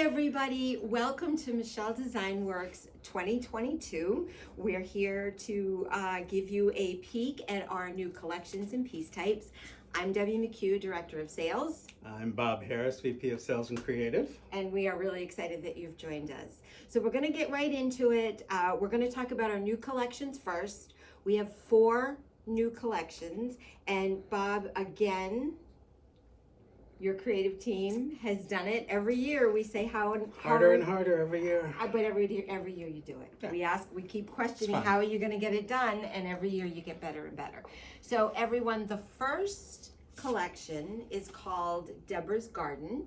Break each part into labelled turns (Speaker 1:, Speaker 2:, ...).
Speaker 1: everybody, welcome to Michel Design Works 2022. We're here to give you a peek at our new collections and piece types. I'm Debbie McHugh, Director of Sales.
Speaker 2: I'm Bob Harris, VP of Sales and Creative.
Speaker 1: And we are really excited that you've joined us. So we're going to get right into it. We're going to talk about our new collections first. We have 4 new collections, and Bob, again, your creative team has done it every year. We say
Speaker 2: Harder and harder every year.
Speaker 1: But every year you do it. Yeah. We keep questioning how are you going to get it done, and every year you get better and better. So everyone, the first collection is called Deborah's Garden,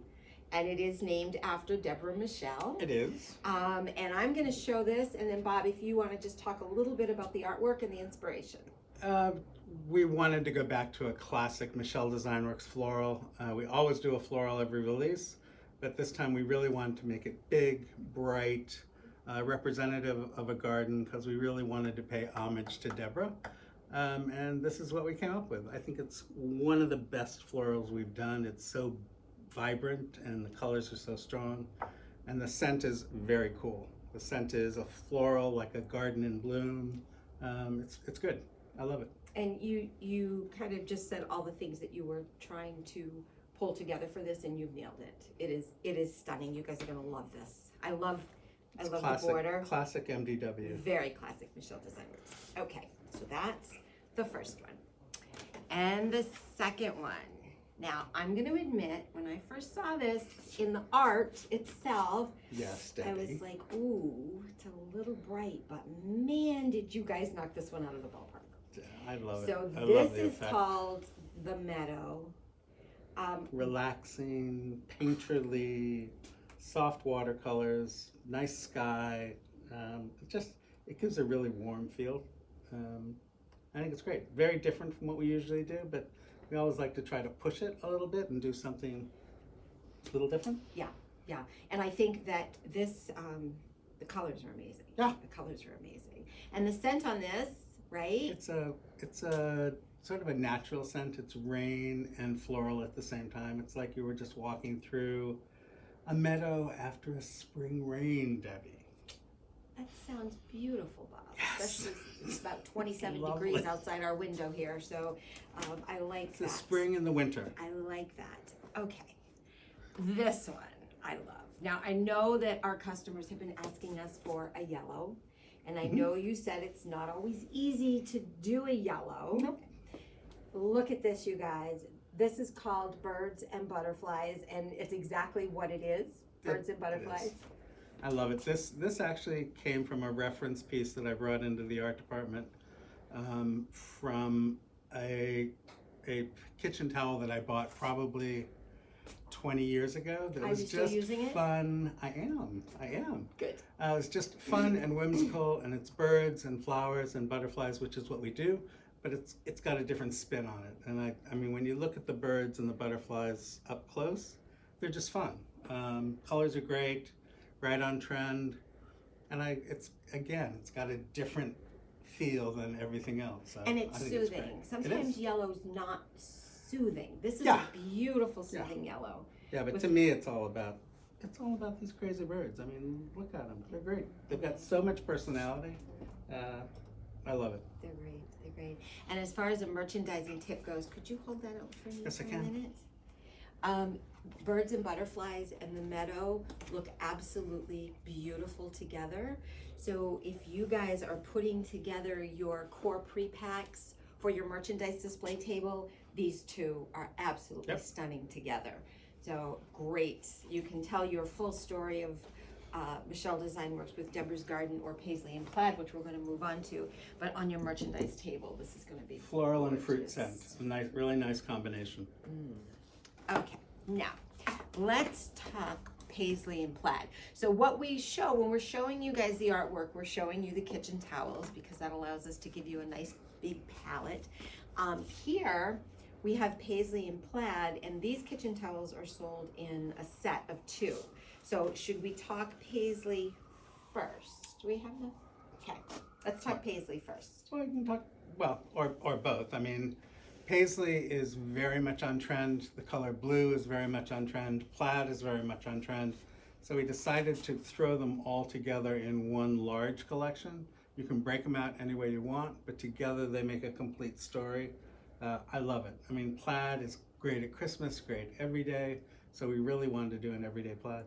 Speaker 1: and it is named after Deborah Michel.
Speaker 2: It is.
Speaker 1: And I'm going to show this, and then Bob, if you want to just talk a little bit about the artwork and the inspiration.
Speaker 2: We wanted to go back to a classic Michel Design Works floral. We always do a floral every release, but this time we really wanted to make it big, bright, representative of a garden, because we really wanted to pay homage to Deborah. And this is what we came up with. I think it's one of the best florals we've done. It's so vibrant and the colors are so strong, and the scent is very cool. The scent is a floral, like a garden in bloom. It's good. I love it.
Speaker 1: And you kind of just said all the things that you were trying to pull together for this, and you've nailed it. It is stunning. You guys are going to love this. I love classic, the border.
Speaker 2: Classic MDW.
Speaker 1: Very classic Michel Design Works. Okay, so that's the first one. And the second one. Now, I'm going to admit, when I first saw this in the art itself,
Speaker 2: yes, Debbie,
Speaker 1: I was like, ooh, it's a little bright, but man, did you guys knock this one out of the ballpark.
Speaker 2: I love it.
Speaker 1: So
Speaker 2: this
Speaker 1: is called The Meadow.
Speaker 2: Relaxing, painterly, soft watercolors, nice sky. It gives a really warm feel. I think it's great. Very different from what we usually do, but we always like to try to push it a little bit and do something a little different.
Speaker 1: Yeah. And I think that this, the colors are amazing.
Speaker 2: Yeah.
Speaker 1: The colors are amazing. And the scent on this, right?
Speaker 2: It's a sort of a natural scent. It's rain and floral at the same time. It's like you were just walking through a meadow after a spring rain, Debbie.
Speaker 1: That sounds beautiful, Bob.
Speaker 2: Yes.
Speaker 1: Especially it's about 27 degrees outside our window here, so I like that.
Speaker 2: It's the spring and the winter.
Speaker 1: I like that. Okay, this one I love. Now, I know that our customers have been asking us for a yellow, and I know you said it's not always easy to do a yellow.
Speaker 2: Nope.
Speaker 1: Look at this, you guys. This is called Birds and Butterflies, and it's exactly what it is, Birds and Butterflies.
Speaker 2: I love it. This actually came from a reference piece that I brought into the art department from a kitchen towel that I bought probably 20 years ago. That was just fun. I am.
Speaker 1: Good.
Speaker 2: It was just fun and whimsical, and it's birds and flowers and butterflies, which is what we do, but it's got a different spin on it. And I mean, when you look at the birds and the butterflies up close, they're just fun. Colors are great. Right on trend, and it's got a different feel than everything else.
Speaker 1: And it's soothing. Sometimes yellow's not soothing. This is a beautiful soothing yellow.
Speaker 2: Yeah, but to me, it's all about these crazy birds. I mean, look at them. They're great. They've got so much personality. I love it.
Speaker 1: They're great. They're great. And as far as a merchandising tip goes, could you hold that up for me for a minute? Birds and Butterflies and the Meadow look absolutely beautiful together. So if you guys are putting together your core pre-packs for your merchandise display table, these two are absolutely stunning together. So great. You can tell your full story of Michel Design Works with Deborah's Garden or Paisley and Plaid, which we're going to move on to. But on your merchandise table, this is going to be
Speaker 2: floral gorgeous. And fruit scent. It's a really nice combination.
Speaker 1: Okay. Now, let's talk Paisley and Plaid. So what we show, when we're showing you guys the artwork, we're showing you the kitchen towels because that allows us to give you a nice big palette. Here, we have Paisley and Plaid, and these kitchen towels are sold in a set of 2. So should we talk Paisley first? Do we have the? Okay, let's talk Paisley first.
Speaker 2: Well, you can talk, or both. I mean, Paisley is very much on trend. The color blue is very much on trend. Plaid is very much on trend. So we decided to throw them all together in one large collection. You can break them out any way you want, but together they make a complete story. I love it. I mean, plaid is great at Christmas, great every day. So we really wanted to do an everyday plaid.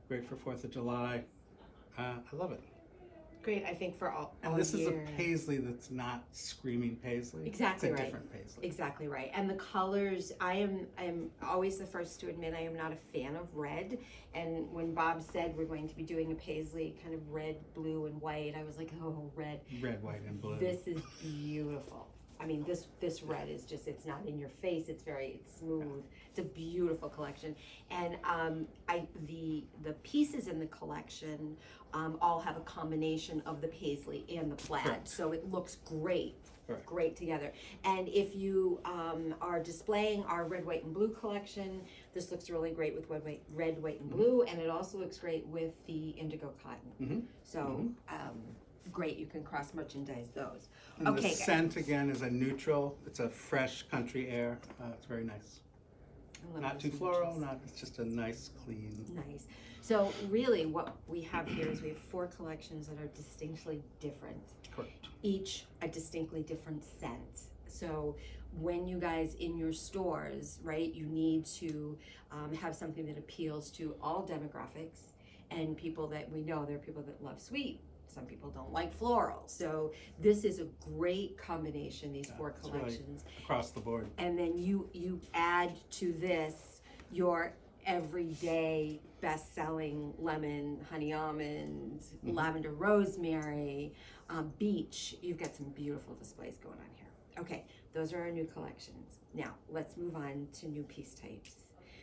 Speaker 2: Great for 4th of July. I love it.
Speaker 1: Great, I think for all
Speaker 2: And this
Speaker 1: year.
Speaker 2: is a paisley that's not screaming paisley.
Speaker 1: Exactly
Speaker 2: it's a
Speaker 1: right.
Speaker 2: different paisley.
Speaker 1: Exactly right. And the colors, I am always the first to admit I am not a fan of red. And when Bob said we're going to be doing a paisley kind of red, blue, and white, I was like, oh, red.
Speaker 2: Red, white, and blue.
Speaker 1: This is beautiful. I mean, this red is just, it's not in your face. It's smooth. It's a beautiful collection. And the pieces in the collection all have a combination of the paisley and the plaid.
Speaker 2: Correct.
Speaker 1: So it looks great.
Speaker 2: Correct.
Speaker 1: Great together. And if you are displaying our red, white, and blue collection, this looks really great with red, white, and blue. And it also looks great with the indigo cotton. So great, you can cross merchandise those.
Speaker 2: And
Speaker 1: Okay,
Speaker 2: the
Speaker 1: guys.
Speaker 2: scent again is a neutral. It's a fresh country air. It's very nice.
Speaker 1: I love
Speaker 2: Not
Speaker 1: those
Speaker 2: too floral.
Speaker 1: images.
Speaker 2: It's just a nice, clean.
Speaker 1: Nice. So really what we have here is we have 4 collections that are distinctly different.
Speaker 2: Correct.
Speaker 1: Each a distinctly different scent. So when you guys in your stores, right, you need to have something that appeals to all demographics and people that we know. There are people that love sweet. Some people don't like floral. So this is a great combination, these 4
Speaker 2: it's really
Speaker 1: collections.
Speaker 2: across the board.
Speaker 1: And then you add to this your everyday best-selling lemon, honey almond, lavender rosemary, beach. You've got some beautiful displays going on here. Okay, those are our new collections. Now let's move on to new piece types.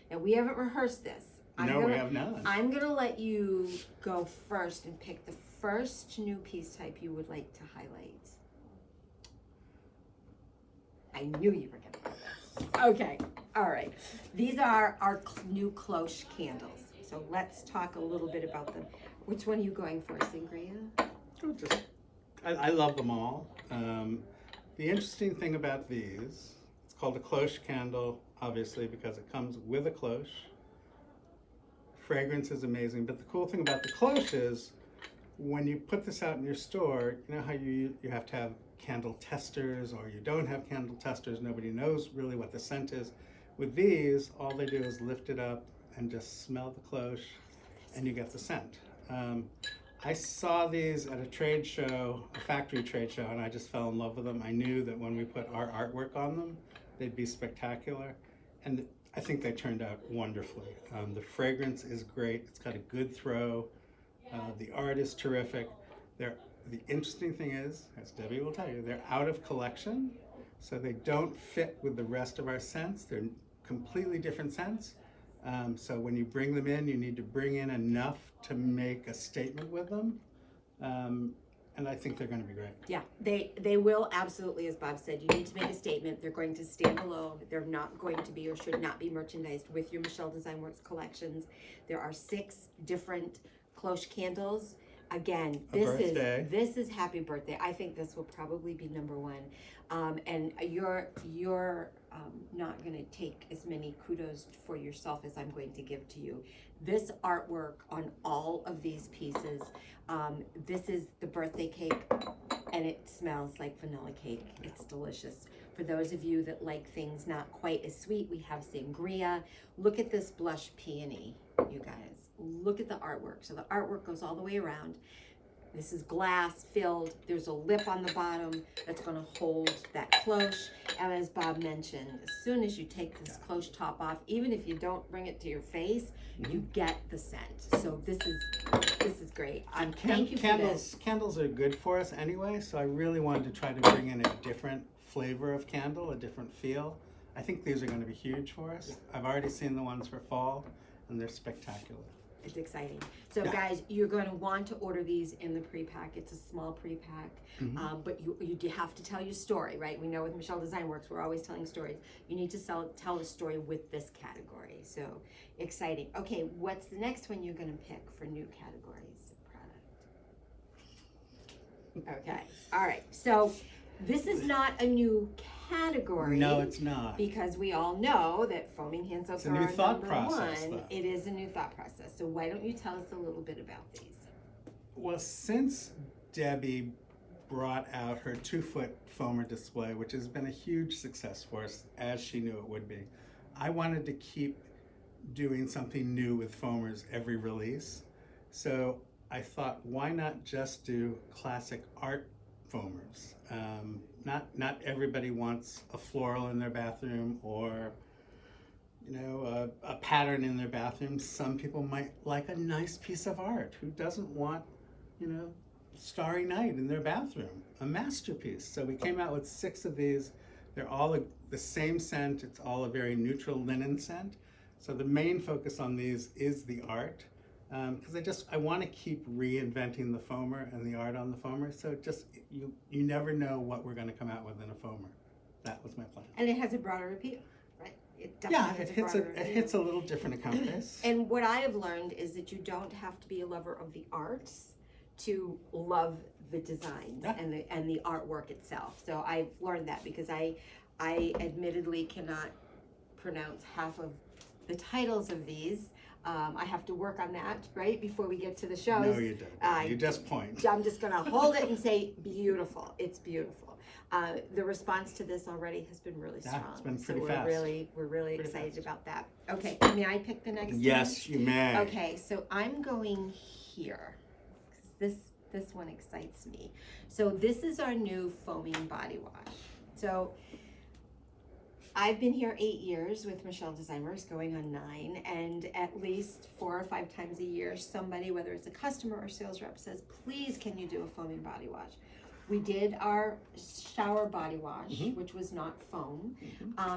Speaker 1: Now we haven't rehearsed this.
Speaker 2: We have not.
Speaker 1: I'm gonna let you go first and pick the first new piece type you would like to highlight. I knew you were gonna do this. Okay, all right. These are our new Cloche candles. So let's talk a little bit about them. Which one are you going for, Sangria?
Speaker 2: I love them all. The interesting thing about these, it's called a cloche candle, obviously, because it comes with a cloche. Fragrance is amazing, but the cool thing about the cloche is when you put this out in your store, you know how you have to have candle testers, or you don't have candle testers, nobody knows really what the scent is. With these, all they do is lift it up and just smell the cloche, and you get the scent. I saw these at a trade show, a factory trade show, and I just fell in love with them. I knew that when we put our artwork on them, they'd be spectacular. And I think they turned out wonderfully. The fragrance is great. It's got a good throw. The art is terrific. The interesting thing is, as Debbie will tell you, they're out of collection, so they don't fit with the rest of our scents. They're completely different scents. So when you bring them in, you need to bring in enough to make a statement with them. And I think they're going to be great.
Speaker 1: Yeah, they will absolutely, as Bob said, you need to make a statement. They're going to stand alone. They're not going to be or should not be merchandised with your Michel Design Works collections. There are 6 different Cloche candles. Again, this is happy birthday. I think this will probably be #1. And you're not going to take as many kudos for yourself as I'm going to give to you. This artwork on all of these pieces, this is the birthday cake, and it smells like vanilla cake. It's delicious. For those of you that like things not quite as sweet, we have Sangria. Look at this blush peony, you guys. Look at the artwork. So the artwork goes all the way around. This is glass filled. There's a lip on the bottom that's going to hold that cloche. And as Bob mentioned, as soon as you take this cloche top off, even if you don't bring it to your face, you get the scent. So this is great. Thank you for this.
Speaker 2: Candles are good for us anyway, so I really wanted to try to bring in a different flavor of candle, a different feel. I think these are going to be huge for us. I've already seen the ones for fall, and they're spectacular.
Speaker 1: It's exciting. So guys, you're going to want to order these in the pre-pack. It's a small pre-pack, but you have to tell your story, right? We know with Michel Design Works, we're always telling stories. You need to tell a story with this category. So exciting. Okay, what's the next one you're going to pick for new categories of product? Okay, all right. So This is not a new category.
Speaker 2: No, it's not.
Speaker 1: Because we all know that foaming hand soaps are
Speaker 2: new
Speaker 1: our
Speaker 2: thought
Speaker 1: number
Speaker 2: process,
Speaker 1: one.
Speaker 2: though.
Speaker 1: It is a new thought process. So why don't you tell us a little bit about these?
Speaker 2: Well, since Debbie brought out her 2-foot foamer display, which has been a huge success for us, as she knew it would be, I wanted to keep doing something new with foamers every release. So I thought, why not just do classic art foamers? Not everybody wants a floral in their bathroom or a pattern in their bathroom. Some people might like a nice piece of art. Who doesn't want, Starry Night in their bathroom, a masterpiece? So we came out with 6 of these. They're all the same scent. It's all a very neutral linen scent. So the main focus on these is the art, because I want to keep reinventing the foamer and the art on the foamer. So just you never know what we're going to come out with in a foamer. That was my plan.
Speaker 1: And it has a broader appeal, right? It definitely has
Speaker 2: it hits a little different account base.
Speaker 1: And what I have learned is that you don't have to be a lover of the arts to love the designs and the artwork itself. So I've learned that because I admittedly cannot pronounce half of the titles of these. I have to work on that, right, before we get to the shows.
Speaker 2: No, you don't. You just point.
Speaker 1: I'm just going to hold it and say, beautiful. It's beautiful. The response to this already has been really strong.
Speaker 2: It's been pretty
Speaker 1: so
Speaker 2: fast.
Speaker 1: We're really excited about that. Okay, may I pick the next one?
Speaker 2: Yes, you may.
Speaker 1: Okay, so I'm going here. This one excites me. So this is our new foaming body wash. So I've been here 8 years with Michel Design Works, going on 9, and at least 4 or 5 times a year, somebody, whether it's a customer or sales rep, says, please, can you do a foaming body wash? We did our shower body wash, which was not foam.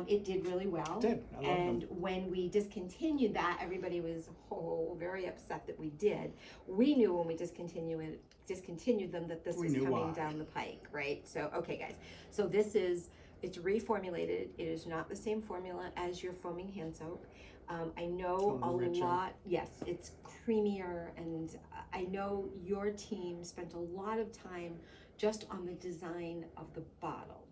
Speaker 1: It did really well.
Speaker 2: It did. I love
Speaker 1: and
Speaker 2: them.
Speaker 1: when we discontinued that, everybody was very upset that we did. We knew when we discontinued them that this was coming down the pike, right? So, okay, guys. So it's reformulated. It is not the same formula as your foaming hand soap. I know a lot, yes, it's creamier, and I know your team spent a lot of time just on the design of the bottle,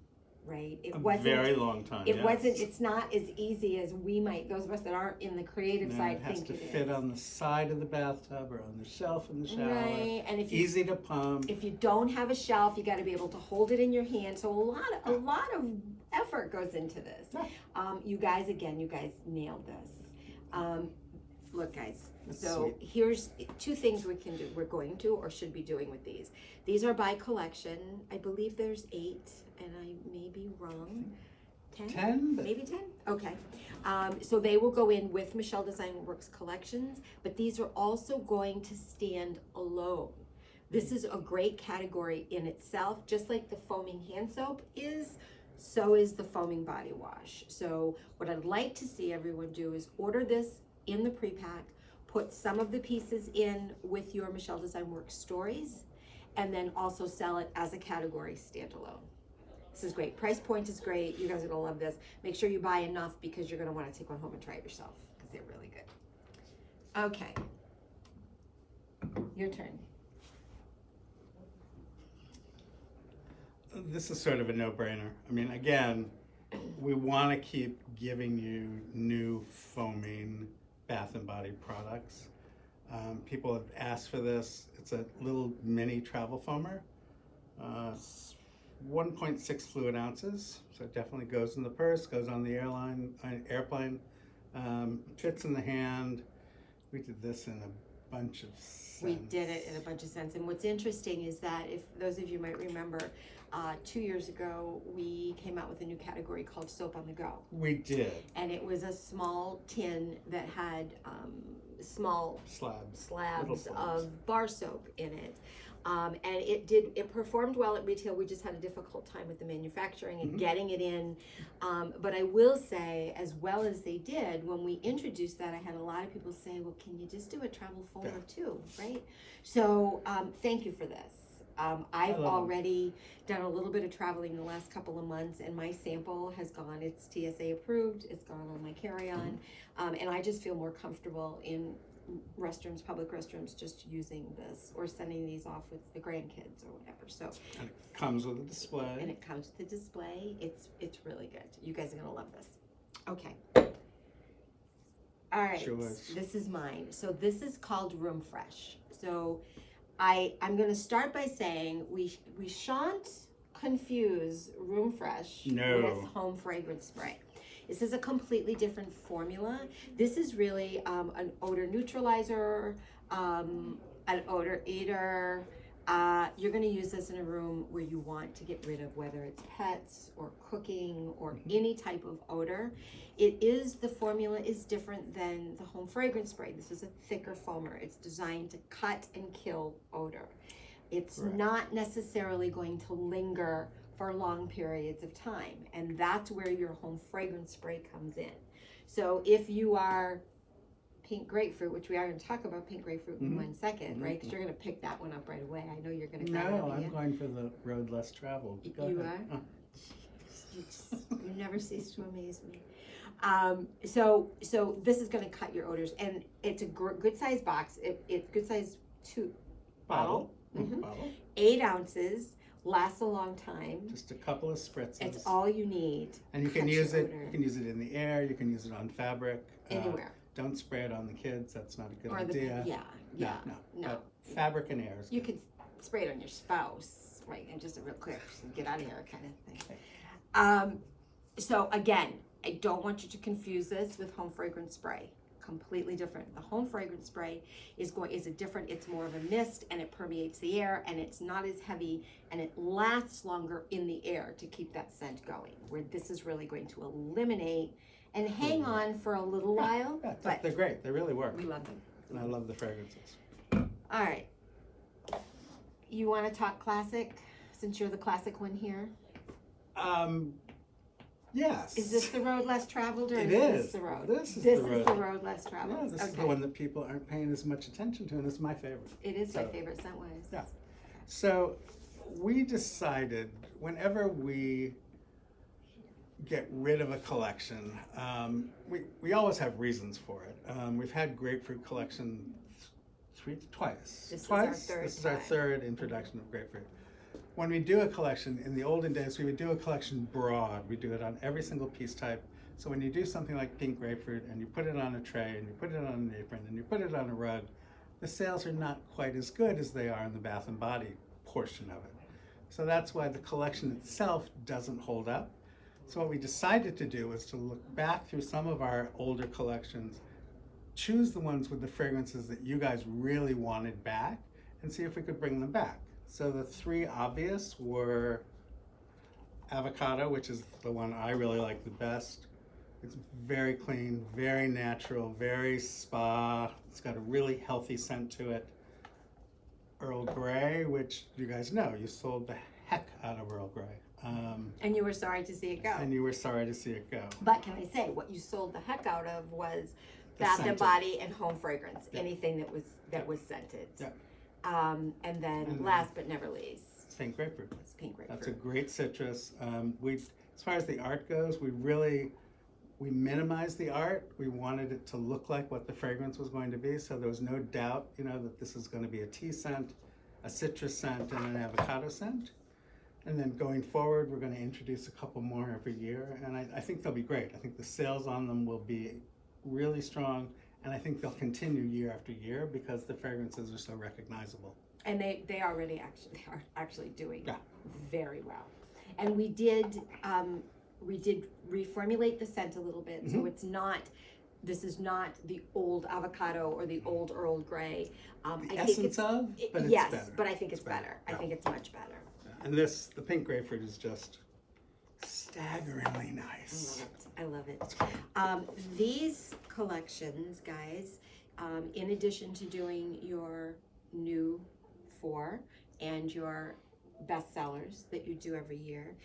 Speaker 1: right? It wasn't
Speaker 2: very long time.
Speaker 1: It's not as easy as those of us that aren't in the creative side think it is.
Speaker 2: It has to fit on the side of the bathtub or on the shelf in the shower.
Speaker 1: Right, and
Speaker 2: easy to pump.
Speaker 1: If you don't have a shelf, you got to be able to hold it in your hand. So a lot of effort goes into this.
Speaker 2: Yeah.
Speaker 1: You guys nailed this. Look, guys.
Speaker 2: That's
Speaker 1: so
Speaker 2: sweet.
Speaker 1: Here's 2 things we can do. We're going to or should be doing with these. These are by collection. I believe there's 8, and I may be wrong. 10? Maybe 10? Okay. So they will go in with Michel Design Works collections, but these are also going to stand alone. This is a great category in itself, just like the foaming hand soap is, so is the foaming body wash. So what I'd like to see everyone do is order this in the pre-pack, put some of the pieces in with your Michel Design Works stories, and then also sell it as a category standalone. This is great. Price point is great. You guys are gonna love this. Make sure you buy enough because you're gonna want to take one home and try it yourself because they're really good. Okay, your turn.
Speaker 2: This is sort of a no-brainer. I mean, again, we want to keep giving you new foaming bath and body products. People have asked for this. It's a little mini travel foamer, 1.6 fluid ounces, so it definitely goes in the purse, goes on the airplane, fits in the hand. We did this in a bunch of scents.
Speaker 1: We did it in a bunch of scents, and what's interesting is that if those of you might remember, 2 years ago we came out with a new category called Soap on the Go.
Speaker 2: We did.
Speaker 1: And it was a small tin that had small slabs of bar soap in it. And it performed well at retail. We just had a difficult time with the manufacturing and getting it in. But I will say, as well as they did, when we introduced that, I had a lot of people say, well, can you just do a travel foamer too, right? So thank you for this. I've already done a little bit of traveling the last couple of months, and my sample has gone, it's TSA approved, it's gone on my carry-on, and I just feel more comfortable in restrooms, public restrooms, just using this or sending these off with the grandkids or whatever. So
Speaker 2: And it comes with a display.
Speaker 1: and it comes with the display. It's really good. You guys are gonna love this. Okay. All right.
Speaker 2: Yours.
Speaker 1: This is mine. So this is called Room Fresh. So I'm gonna start by saying we shan't confuse Room Fresh with home fragrance spray. This is a completely different formula. This is really an odor neutralizer, an odor eater. You're gonna use this in a room where you want to get rid of whether it's pets or cooking or any type of odor. The formula is different than the home fragrance spray. This is a thicker foamer. It's designed to cut and kill odor. It's not necessarily going to linger for long periods of time. And that's where your home fragrance spray comes in. So if you are pink grapefruit, which we are going to talk about pink grapefruit in 1 second, right? Because you're going to pick that one up right away. I know you're going to.
Speaker 2: No, I'm going for the road less traveled.
Speaker 1: You are? You never cease to amaze me. So this is going to cut your odors, and it's a good size box. It's good size bottle.
Speaker 2: Bottle.
Speaker 1: 8 ounces. Lasts a long time.
Speaker 2: Just a couple of spritzes.
Speaker 1: It's all you need.
Speaker 2: And you can use it. You can use it in the air. You can use it on fabric.
Speaker 1: Anywhere.
Speaker 2: Don't spray it on the kids. That's not a good
Speaker 1: or
Speaker 2: idea.
Speaker 1: No.
Speaker 2: But fabric and air.
Speaker 1: You could spray it on your spouse, right? And just a real quick, get out of here kind of thing. So again, I don't want you to confuse this with home fragrance spray. Completely different. The home fragrance spray is it's more of a mist, and it permeates the air, and it's not as heavy, and it lasts longer in the air to keep that scent going, where this is really going to eliminate and hang on for a little while.
Speaker 2: Yeah,
Speaker 1: but
Speaker 2: they're great. They really work.
Speaker 1: we love them.
Speaker 2: And I love the fragrances.
Speaker 1: All right. You want to talk classic, since you're the classic one here?
Speaker 2: Yes.
Speaker 1: Is this the road less traveled, or
Speaker 2: It
Speaker 1: is this
Speaker 2: is.
Speaker 1: the road?
Speaker 2: This is
Speaker 1: the
Speaker 2: the road.
Speaker 1: road less traveled.
Speaker 2: Yeah, this is the one that people aren't paying as much attention to, and it's my favorite.
Speaker 1: It is my favorite scent-wise.
Speaker 2: Yeah. So we decided whenever we get rid of a collection, we always have reasons for it. We've had Grapefruit Collection twice.
Speaker 1: This
Speaker 2: twice.
Speaker 1: is our third
Speaker 2: This is our
Speaker 1: time.
Speaker 2: third introduction of Grapefruit. When we do a collection, in the olden days, we would do a collection broad. We do it on every single piece type. So when you do something like pink grapefruit and you put it on a tray and you put it on an apron and you put it on a rug, the sales are not quite as good as they are in the bath and body portion of it. So that's why the collection itself doesn't hold up. So what we decided to do was to look back through some of our older collections, choose the ones with the fragrances that you guys really wanted back, and see if we could bring them back. So the 3 obvious were avocado, which is the one I really like the best. It's very clean, very natural, very spa. It's got a really healthy scent to it. Earl Grey, which you guys know, you sold the heck out of Earl Grey.
Speaker 1: And you were sorry to see it go.
Speaker 2: And you were sorry to see it go.
Speaker 1: But can I say, what you sold the heck out of was
Speaker 2: The
Speaker 1: bath and
Speaker 2: scented.
Speaker 1: body and home fragrance,
Speaker 2: Yeah.
Speaker 1: anything that was scented.
Speaker 2: Yeah.
Speaker 1: And then last but never least,
Speaker 2: Pink grapefruit.
Speaker 1: it's pink grapefruit.
Speaker 2: That's a great citrus. As far as the art goes, we minimized the art. We wanted it to look like what the fragrance was going to be, so there was no doubt, that this is going to be a tea scent, a citrus scent, and an avocado scent. And then going forward, we're going to introduce a couple more every year, and I think they'll be great. I think the sales on them will be really strong, and I think they'll continue year after year because the fragrances are so recognizable.
Speaker 1: And they are actually doing very well. And we did reformulate the scent a little bit, so this is not the old avocado or the old Earl Grey.
Speaker 2: But it's
Speaker 1: yes,
Speaker 2: better.
Speaker 1: But I think it's better.
Speaker 2: Yeah.
Speaker 1: I think it's much better.
Speaker 2: And the pink grapefruit is just staggeringly nice.
Speaker 1: I love it. These collections, guys, in addition to doing your new 4 and your bestsellers that you do every year,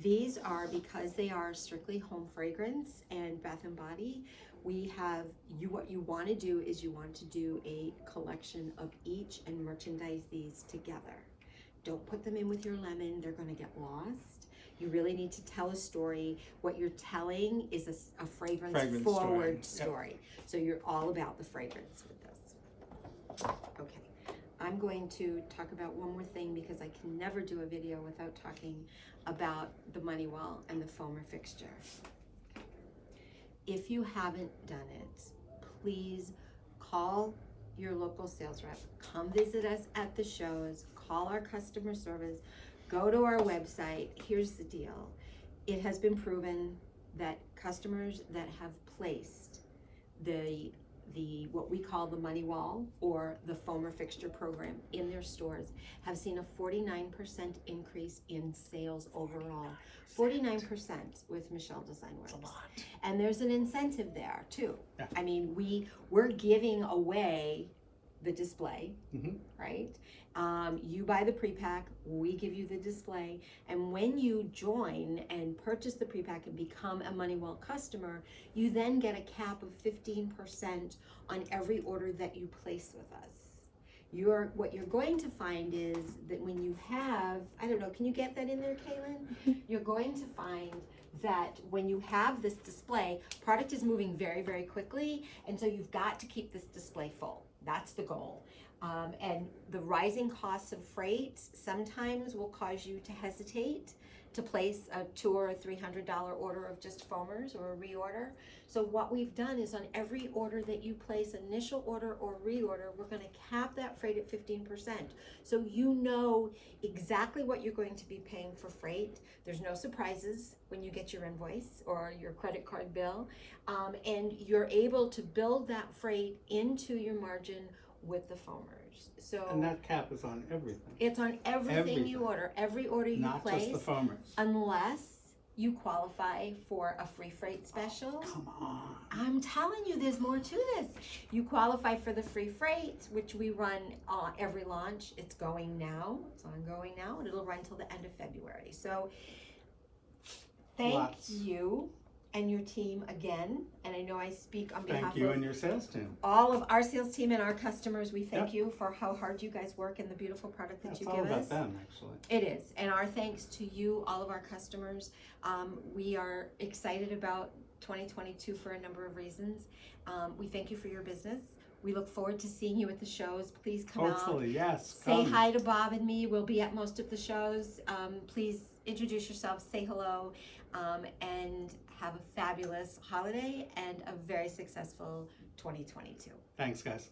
Speaker 1: these are, because they are strictly home fragrance and bath and body, what you want to do is you want to do a collection of each and merchandise these together. Don't put them in with your lemon, they're going to get lost. You really need to tell a story. What you're telling is a fragrance forward story. So you're all about the fragrance with this. I'm going to talk about one more thing because I can never do a video without talking about the money wall and the foamer fixture. If you haven't done it, please call your local sales rep, come visit us at the shows, call our customer service, go to our website. Here's the deal. It has been proven that customers that have placed the what we call the money wall or the foamer fixture program in their stores have seen a 49% increase in sales overall. 49% with Michel Design Works.
Speaker 2: That's a lot.
Speaker 1: And there's an incentive there too.
Speaker 2: Yeah.
Speaker 1: I mean, we're giving away the display, right? You buy the pre-pack, we give you the display, and when you join and purchase the pre-pack and become a Money Well customer, you then get a cap of 15% on every order that you place with us. What you're going to find is that when you have, I don't know, can you get that in there, Kaylin? You're going to find that when you have this display, product is moving very, very quickly, and so you've got to keep this display full. That's the goal. And the rising costs of freight sometimes will cause you to hesitate to place a $200 or $300 order of just foamers or a reorder. So what we've done is on every order that you place, initial order or reorder, we're going to cap that freight at 15%. So you know exactly what you're going to be paying for freight. There's no surprises when you get your invoice or your credit card bill. And you're able to build that freight into your margin with the foamers. So
Speaker 2: And that cap is on everything.
Speaker 1: it's on everything you order, every order you
Speaker 2: Not
Speaker 1: place,
Speaker 2: just the foamers.
Speaker 1: unless you qualify for a free freight special.
Speaker 2: Come on.
Speaker 1: I'm telling you, there's more to this. You qualify for the free freight, which we run every launch. It's going now. It's ongoing now, and it'll run till the end of February. So thank you and your team again. And I know I speak on behalf
Speaker 2: Thank you
Speaker 1: of
Speaker 2: and your sales team.
Speaker 1: all of our sales team and our customers. We thank you for how hard you guys work and the beautiful product that
Speaker 2: It's
Speaker 1: you
Speaker 2: all
Speaker 1: give
Speaker 2: about
Speaker 1: us.
Speaker 2: them, actually.
Speaker 1: It is, and our thanks to you, all of our customers. We are excited about 2022 for a number of reasons. We thank you for your business. We look forward to seeing you at the shows. Please come out.
Speaker 2: Hopefully, yes.
Speaker 1: Say
Speaker 2: come.
Speaker 1: hi to Bob and me. We'll be at most of the shows. Please introduce yourself, say hello, and have a fabulous holiday and a very successful 2022.
Speaker 2: Thanks, guys.